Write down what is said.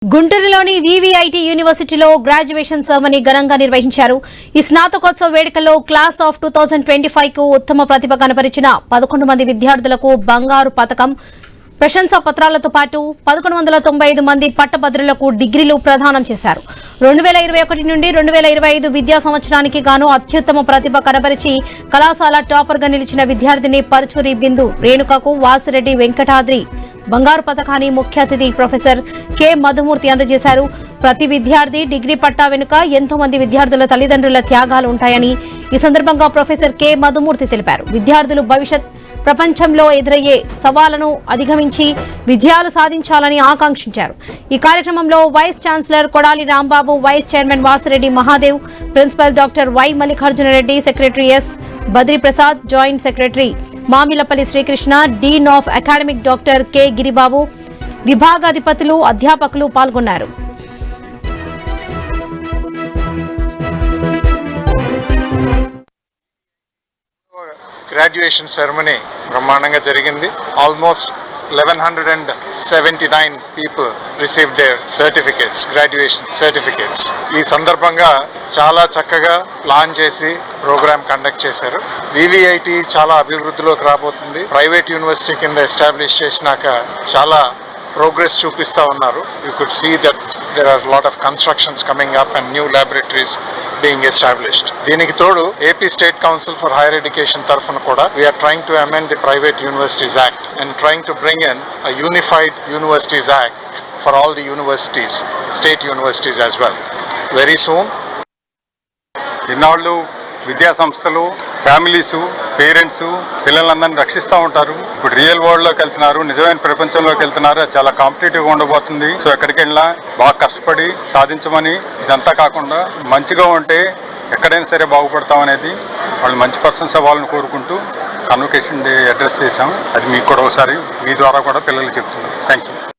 గుంటూరులోని వివిఐటి యూనివర్సిటీలో graduation ceremony ఘనంగా నిర్వహించారు. ఈ స్నాతకోత్సవ వేడుకల్లో క్లాస్ ఆఫ్ 2025 కు ఉత్తమ ప్రతిభ కనబరిచిన 11 మంది విద్యార్థులకు బంగారు పతకం, ప్రశంసా పత్రాలతో పాటు 1195 మంది పట్టభద్రులకు డిగ్రీలు ప్రదానం చేశారు. 2021 నుండి 2025 విద్యా సంవత్సరానికి గాను అత్యుత్తమ ప్రతిభ కనబరిచి కళాశాల టాపర్ గా నిలిచిన విద్యార్థిని పరుచూరి బిందు రేణుకకు వాసిరెడ్డి వెంకటాద్రి బంగారు పతకాన్ని ముఖ్య అతిథి ప్రొఫెసర్ కె మధుమూర్తి అందజేశారు. ప్రతి విద్యార్థి డిగ్రీ పట్టా వెనుక ఎంతో మంది విద్యార్థుల తల్లిదండ్రుల త్యాగాలు ఉంటాయని ఈ సందర్భంగా ప్రొఫెసర్ కె మధుమూర్తి తెలిపారు. విద్యార్థులు భవిష్యత్ ప్రపంచంలో ఎదురయ్యే సవాళ్లను అధిగమించి విజయాలు సాధించాలని ఆకాంక్షించారు. ఈ కార్యక్రమంలో vice chancellor Kodali Rambabu, vice chairman Vasireddy Mahadev, principal doctor Y Mallikarjuna Reddy, secretary S Badriprasad, joint secretary Mamilapalli Srikrishna, dean of academic doctor K Giribabu, విభాగాధిపతులు, అధ్యాపకులు పాల్గొన్నారు. గ్రాడ్యుయేషన్ సెరమనీ బ్రహ్మాండంగా జరిగింది. Almost 1179 people received their certificates, graduation certificates. ఈ సందర్భంగా చాలా చక్కగా ప్లాన్ చేసి ప్రోగ్రామ్ కండక్ట్ చేశారు. వివిఐటి చాలా అభివృద్ధిలోకి రాబోతుంది. ప్రైవేట్ యూనివర్సిటీ కింద ఎస్టాబ్లిష్ చేసినాక చాలా ప్రోగ్రెస్ చూపిస్తూ ఉన్నారు. You could see that there are a lot of constructions coming up and new laboratories being established. దీనికి తోడు AP State Council for Higher Education తరఫున కూడా we are trying to amend the Private Universities Act and trying to bring in a unified Universities Act for all the universities, state universities as well. Very soon. ఇన్నాళ్ళు విద్యా సంస్థలు, families, parents పిల్లలందరినీ రక్షిస్తూ ఉంటారు. ఇప్పుడు real వరల్డ్లోకి వెళ్తున్నారు, నిజమైన ప్రపంచంలోకి వెళ్తున్నారు. అది చాలా కాంపిటేటివ్గా ఉండబోతుంది. సో ఎక్కడికి వెళ్ళినా బాగా కష్టపడి సాధించమని, ఇదంతా కాకుండా మంచిగా ఉంటే ఎక్కడైనా సరే బాగుపడతాం అనేది వాళ్ళు మంచి పర్సన్స్ అవ్వాలని కోరుకుంటూ కన్వకేషన్ డే అడ్రస్ చేశాం. అది మీకు కూడా ఒకసారి మీ ద్వారా కూడా పిల్లలు చెప్తున్నాం. Thank you.